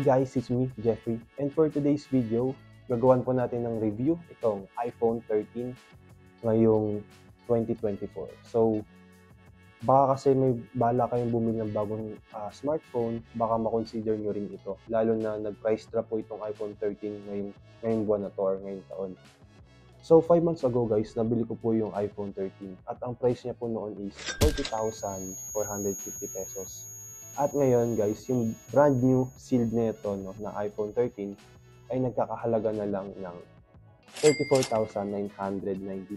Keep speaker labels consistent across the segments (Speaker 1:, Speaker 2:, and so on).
Speaker 1: guys, it's me, Jeffrey, and for today's video, gagawan po natin ng review itong iPhone 13 ngayong 2024. So, baka kasi may bala kayong bumili ng bagong smartphone, baka makonsider nyo rin ito. Lalo na nag-price drop po itong iPhone 13 ngayong buwan na to or ngayong taon. So, 5 months ago guys, nabili ko po yung iPhone 13 at ang price niya po noon is 40,450 pesos. At ngayon guys, yung brand new sealed nito na iPhone 13 ay nagkakahalaga na lang ng 34,990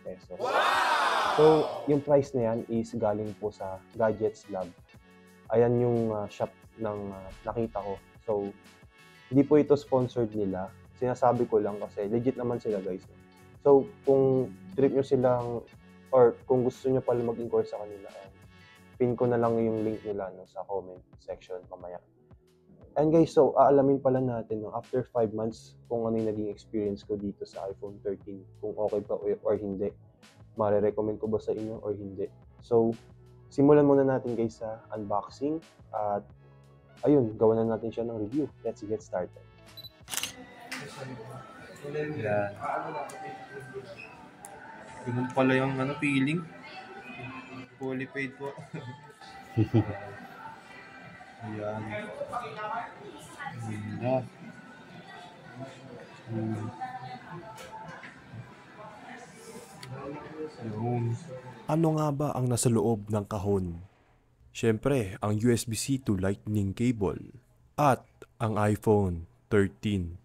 Speaker 1: pesos. So, yung price na yan is galing po sa Gadgets Lab. Ayan yung shop ng nakita ko. So, hindi po ito sponsored nila. Sinasabi ko lang kasi legit naman sila guys. So, kung trip nyo silang or kung gusto nyo pala mag-inquire sa kanila, pin ko na lang yung link nila sa comment section mamaya. And guys, so aalamin pala natin after 5 months kung ano yung naging experience ko dito sa iPhone 13, kung okay ba or hindi. Mare-recommend ko ba sa inyo or hindi. So, simulan muna natin guys sa unboxing at ayun, gawan na natin siya ng review. Let's get started.
Speaker 2: Yan. Ganun pala yung feeling. Fully paid po. Ayan. Ganda.
Speaker 3: Ano nga ba ang nasa loob ng kahon? Siyempre, ang USB-C to Lightning cable at ang iPhone 13.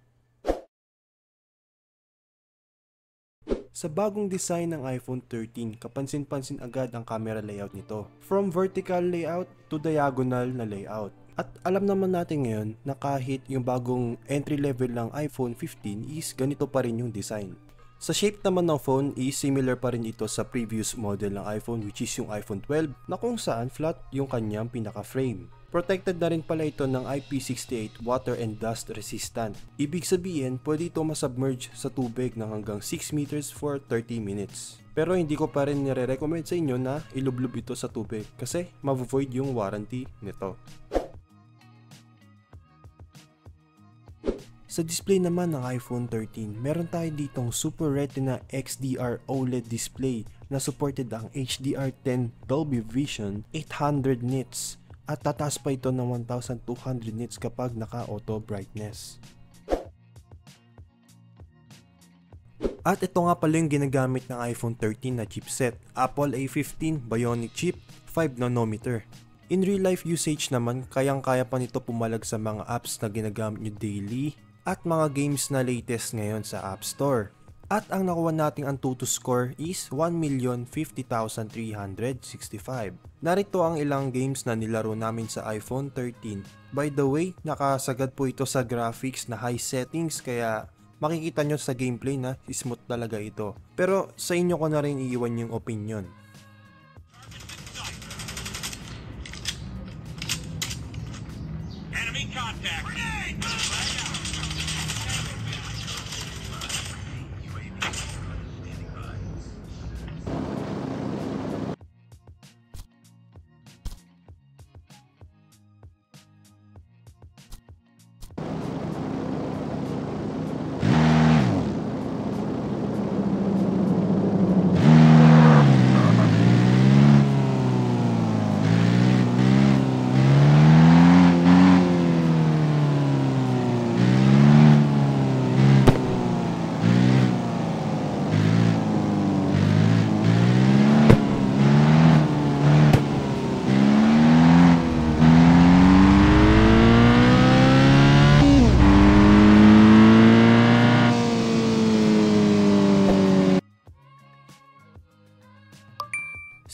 Speaker 3: Sa bagong design ng iPhone 13, kapansin-pansin agad ang camera layout nito. From vertical layout to diagonal na layout. At alam naman natin ngayon na kahit yung bagong entry level ng iPhone 15 is ganito pa rin yung design. Sa shape naman ng phone is similar pa rin ito sa previous model ng iPhone, which is yung iPhone 12 na kung saan flat yung kanyang pinaka-frame. Protected na rin pala ito ng IP68 water and dust resistant. Ibig sabihin, pwede ito masubmerge sa tubig ng hanggang 6 meters for 30 minutes. Pero hindi ko pa rin nire-recommend sa inyo na ilublob ito sa tubig kasi ma-void yung warranty nito. Sa display naman ng iPhone 13, meron tayo ditong Super Retina XDR OLED display na supported ang HDR10 Dolby Vision 800 nits. At tataas pa ito ng 1,200 nits kapag naka-auto brightness. At ito nga pala yung ginagamit ng iPhone 13 na chipset, Apple A15 Bionic chip, 5nm. In real life usage naman, kayang-kaya pa nito pumalag sa mga apps na ginagamit nyo daily at mga games na latest ngayon sa App Store. At ang nakuha nating Antutu score is 1,050,365. Narito ang ilang games na nilaro namin sa iPhone 13. By the way, nakasagad po ito sa graphics na high settings kaya makikita nyo sa gameplay na smooth talaga ito. Pero sa inyo ko na rin iiwan yung opinion.
Speaker 4: Enemy contact!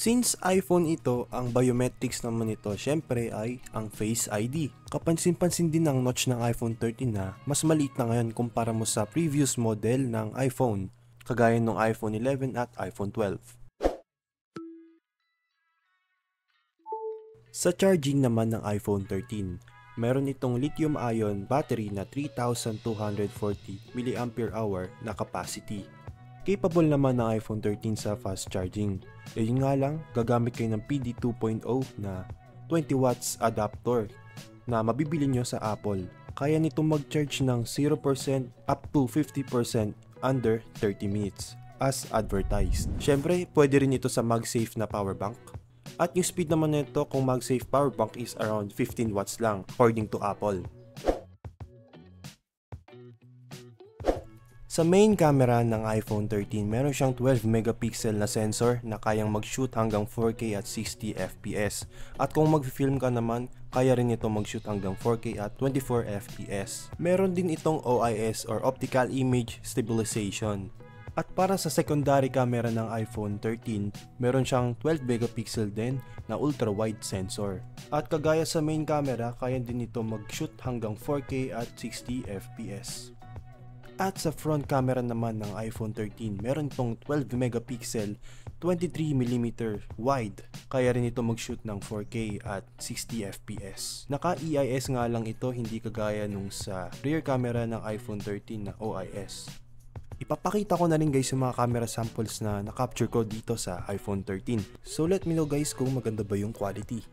Speaker 3: Since iPhone ito, ang biometrics naman nito syempre ay ang Face ID. Kapansin-pansin din ng notch ng iPhone 13 na mas maliit na ngayon kumpara mo sa previous model ng iPhone, kagaya ng iPhone 11 at iPhone 12. Sa charging naman ng iPhone 13, meron itong lithium-ion battery na 3,240 mAh na capacity. Capable naman ng iPhone 13 sa fast charging. Yun nga lang, gagamit kayo ng PD 2.0 na 20 watts adapter na mabibili nyo sa Apple. kaya nito mag-charge ng 0% up to 50% under 30 minutes as advertised. Syempre, pwede rin ito sa MagSafe na power bank. At yung speed naman nito kung MagSafe power bank is around 15 watts lang according to Apple. Sa main camera ng iPhone 13, meron siyang 12 megapixel na sensor na kayang mag-shoot hanggang 4K at 60 FPS. At kung mag-film ka naman, kaya rin ito mag-shoot hanggang 4K at 24 FPS. Meron din itong OIS or Optical Image Stabilization. At para sa secondary camera ng iPhone 13, meron siyang 12 megapixel din na ultra-wide sensor. At kagaya sa main camera, kaya din ito mag-shoot hanggang 4K at 60 FPS. At sa front camera naman ng iPhone 13, meron itong 12 megapixel 23mm wide, kaya rin ito mag-shoot ng 4K at 60 FPS. Naka-EIS nga lang ito, hindi kagaya nung sa rear camera ng iPhone 13 na OIS. Ipapakita ko na rin guys yung mga camera samples na na-capture ko dito sa iPhone 13. So let me know guys kung maganda ba yung quality.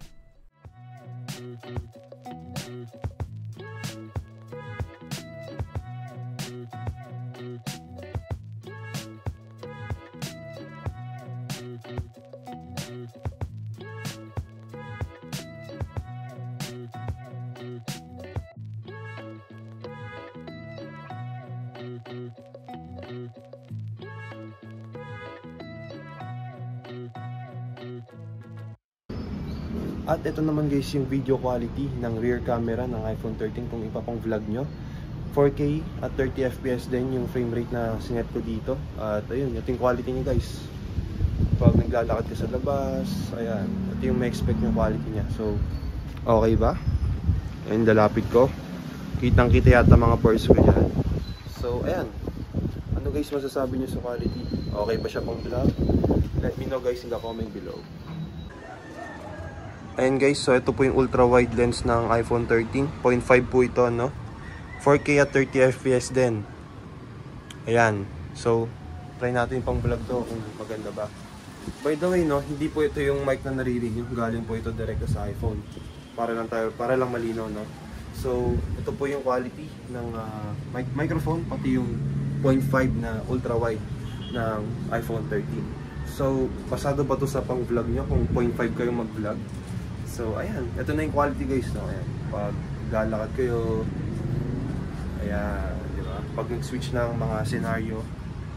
Speaker 3: At ito naman guys yung video quality ng rear camera ng iPhone 13 kung ipapang vlog nyo. 4K at 30 FPS din yung frame rate na sinet ko dito. At ayun, ito yung quality niya guys. Pag naglalakad ka sa labas, ayan, ito yung ma-expect yung quality niya. So, okay ba? Ayun, lalapit ko. Kitang-kita yata mga pores ko dyan. So, ayan. Ano guys masasabi nyo sa quality? Okay ba siya pang vlog? Let me know guys in the comment below. Ayan guys, so ito po yung ultra wide lens ng iPhone 13. 0.5 po ito, no? 4K at 30 FPS din. Ayan. So, try natin pang vlog to kung maganda ba. By the way, no, hindi po ito yung mic na naririnig. Galing po ito direct sa iPhone. Para lang malinaw, no? So, ito po yung quality ng microphone, pati yung 0.5 na ultra wide ng iPhone 13. So, pasado ba to sa pang vlog nyo kung 0.5 kayo mag-vlog? So, ayan. Ito na yung quality guys, no? Ayan. Pag lalakad kayo, ayan, di ba? Pag nag-switch ng mga scenario,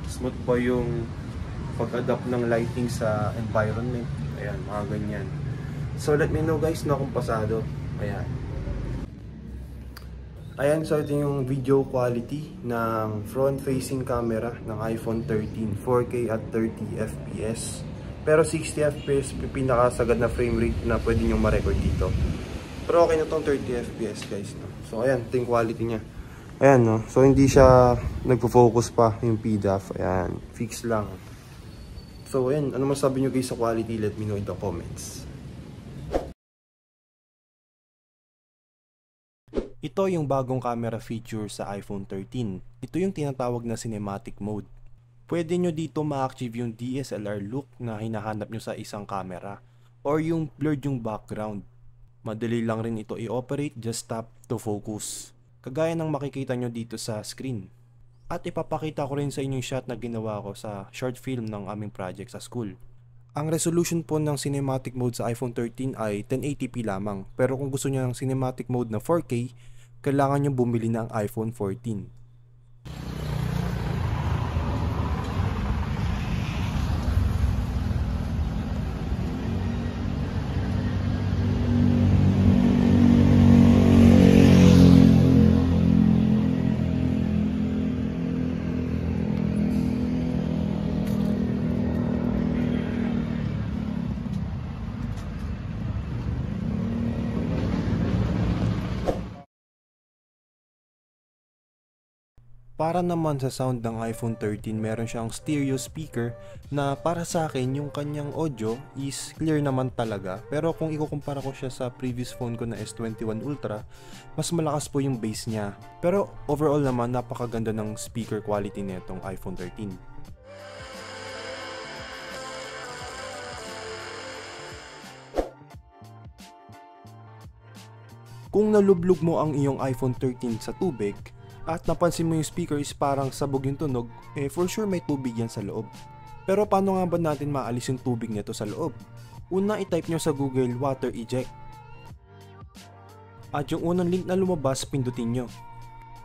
Speaker 3: smooth pa yung pag-adapt ng lighting sa environment. Ayan, mga ganyan. So, let me know guys, no, kung pasado. Ayan. Ayan, so ito yung video quality ng front-facing camera ng iPhone 13. 4K at 30 FPS. Pero 60 FPS, pinakasagad na frame rate na pwede nyo ma-record dito. Pero okay na tong 30 FPS guys, no? So ayan, ito yung quality nya. Ayan, no? So hindi siya nagpo-focus pa yung PDAF. Ayan, fix lang. So ayan, ano masabi nyo guys sa quality? Let me know in the comments. Ito yung bagong camera feature sa iPhone 13. Ito yung tinatawag na cinematic mode. Pwede nyo dito ma-achieve yung DSLR look na hinahanap nyo sa isang camera or yung blurred yung background. Madali lang rin ito i-operate, just tap to focus. Kagaya ng makikita nyo dito sa screen. At ipapakita ko rin sa inyo yung shot na ginawa ko sa short film ng aming project sa school. Ang resolution po ng cinematic mode sa iPhone 13 ay 1080p lamang. Pero kung gusto nyo ng cinematic mode na 4K, kailangan nyo bumili ng iPhone 14. Para naman sa sound ng iPhone 13, meron siyang stereo speaker na para sa akin yung kanyang audio is clear naman talaga. Pero kung ikukumpara ko siya sa previous phone ko na S21 Ultra, mas malakas po yung bass niya. Pero overall naman, napakaganda ng speaker quality nitong iPhone 13. Kung nalublog mo ang iyong iPhone 13 sa tubig at napansin mo yung speaker is parang sabog yung tunog, for sure may tubig yan sa loob. Pero paano nga ba natin maalis yung tubig nito sa loob? Una, i-type nyo sa Google water eject. At yung unang link na lumabas, pindutin nyo.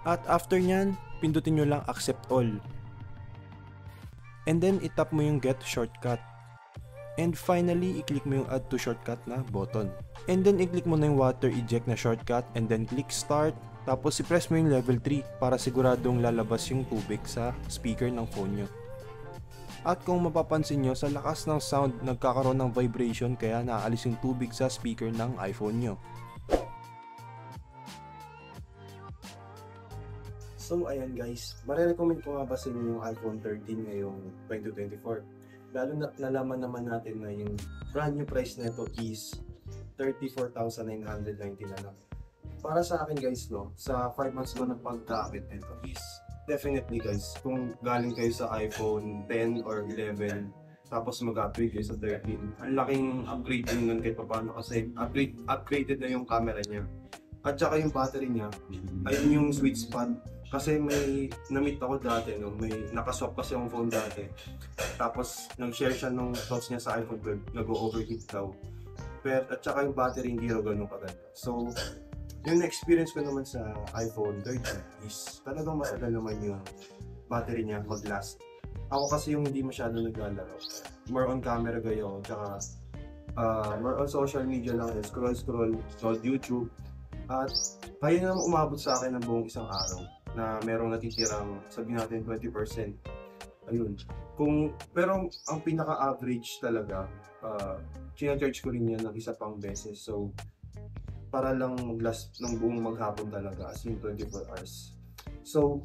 Speaker 3: At after nyan, pindutin nyo lang accept all. And then itap mo yung get shortcut. And finally, i-click mo yung add to shortcut na button. And then i-click mo na yung water eject na shortcut and then click start. Tapos i-press mo yung level 3 para siguradong lalabas yung tubig sa speaker ng phone nyo. At kung mapapansin nyo, sa lakas ng sound, nagkakaroon ng vibration kaya naaalis yung tubig sa speaker ng iPhone nyo. So ayan guys, marirecommend ko nga ba sa inyo yung iPhone 13 ngayong 2024? Lalo na nalaman naman natin na yung brand new price nito is 34,990 na lang. Para sa akin guys, no, sa 5 months ko ng paggamit nito is definitely guys, kung galing kayo sa iPhone 10 or 11 tapos mag-upgrade kayo sa 13, ang laking upgrade din nun kahit paano kasi upgraded na yung camera niya. At saka yung battery niya, ayun yung sweet spot. Kasi may na-meet ako dati, no? May nakaswap kasi yung phone dati. Tapos nag-share siya nung thoughts niya sa iPhone 12, nag-overheat daw. Pero at saka yung battery hindi raw ganun kaganda. So, yung experience ko naman sa iPhone 13 is talagang matagal naman yung battery niya mag-last. Ako kasi yung hindi masyado naglalaro. More on camera gayo, tsaka more on social media lang, scroll, YouTube. At kaya naman umabot sa akin ng buong isang araw na merong natitirang, sabihin natin 20%. Ayun. Pero ang pinaka-average talaga, charge ko rin yan ng isa pang beses. So, para lang mag-last ng buong maghapon talaga, as in 24 hours. So,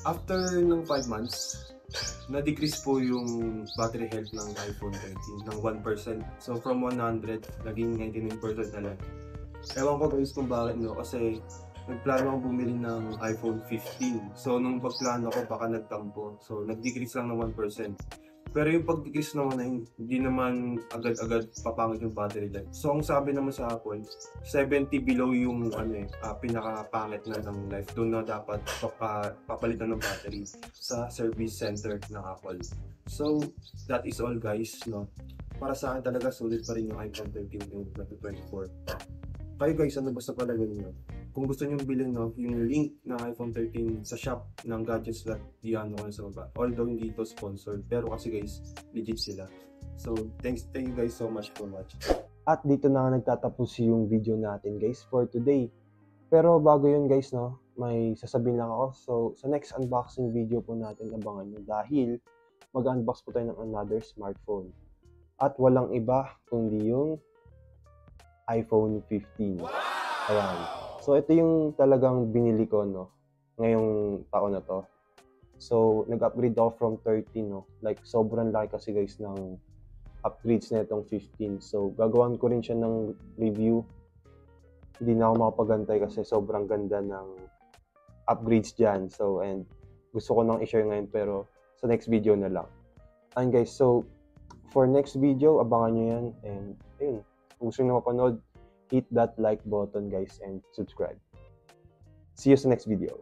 Speaker 3: after ng 5 months, na-decrease po yung battery health ng iPhone 13 ng 1%. So, from 100, naging 99% na lang. Ewan ko guys kung bakit, no? Kasi nagplano akong bumili ng iPhone 15. So, nung pagplano ko, baka nagtampo. So, nag-decrease lang ng 1%. Pero yung pag-decrease naman na hindi naman agad-agad papangit yung battery life. So, ang sabi naman sa Apple, 70 below yung pinaka-pangit na ng life. Doon na dapat papalitan ng battery sa service center ng Apple. So, that is all guys, no? Para sa akin talaga, sulit pa rin yung iPhone 13 yung 2024. Kayo guys, ano basta palagay niyo? Kung gusto niyo bilhin, no, yung link ng iPhone 13 sa shop ng gadgets na diyan ko sa baba. Although hindi ito sponsored, pero kasi guys, legit sila. So, thank you guys so much for watching.
Speaker 1: At dito na nagtatapos yung video natin guys for today. Pero bago yun guys, no, may sasabihin lang ako. So, sa next unboxing video po natin, abangan nyo dahil mag-unbox po tayo ng another smartphone. At walang iba kundi yung iPhone 15. Ayan. So, ito yung talagang binili ko, no, ngayong taon na to. So, nag-upgrade ako from 13, no. Like, sobrang laki kasi guys ng upgrades na itong 15. So, gagawan ko rin siya ng review. Hindi na ako makapagantay kasi sobrang ganda ng upgrades dyan. So, and gusto ko nang i-share ngayon pero sa next video na lang. And guys, so, for next video, abangan nyo yan. And, ayun. Kung gusto nyo mapanood, hit that like button guys and subscribe. See you sa next video.